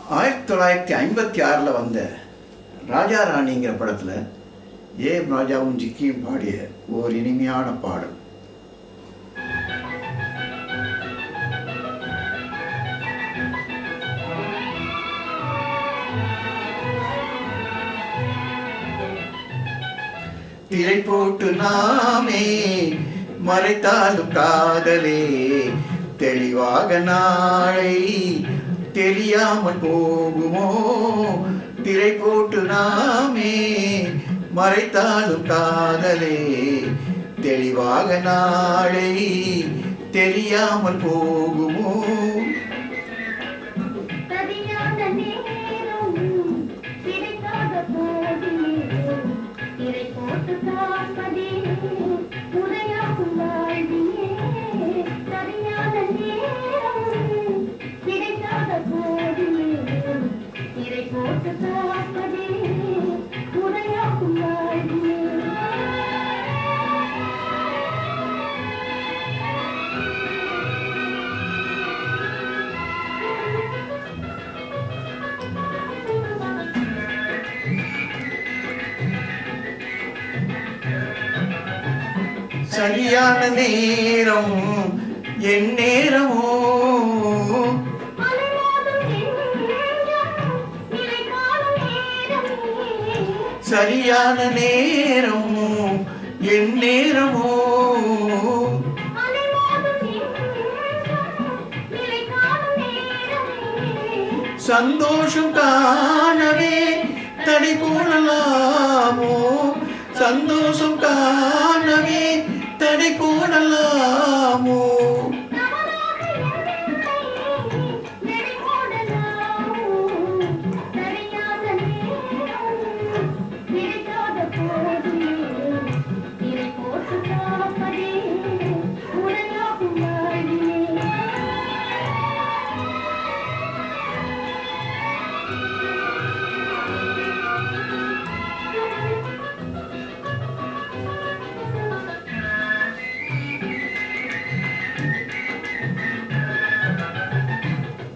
1956 வந்த ராஜா ராணிங்கிற படத்தில் ஏஎம் ராஜாவும் ஜிக்கியும் பாடிய ஓர் இனிமையான பாடல். திரை போட்டு நாமே மறைத்தாலும் காதலே தெளிவாக நாளை தெரியாமல் போகுமோ. திரை போட்டு நாமே மறைத்தாலும் காதலே தெளிவாக நாளை தெரியாமல் போகுமோ. சரியான நேரம் என் நேரமோ, சரியான நேரம் என் நேரமோ, சந்தோஷம் காணவே தடை போடலாமோ, சந்தோஷம் காணவே தடை போடலாமோ.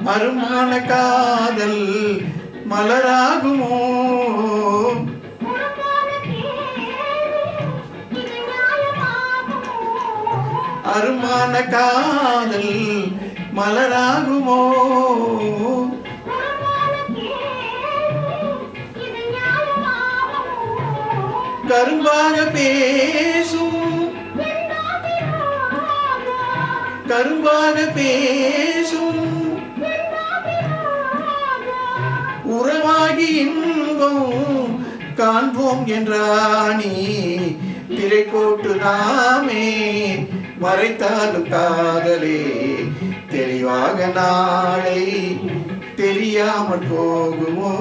மறுமான காதல் மலராகுமோ, அருமான காதல் மலராகுமோ. கரும்பாக பேசும், கரும்பாக பேசும் உறவாகி இன்பம் காண்போம் என்றானி. திரை போட்டு நாமே மறைத்தாலும் காதலே தெளிவாக நாளை தெரியாமல் போகுமோ.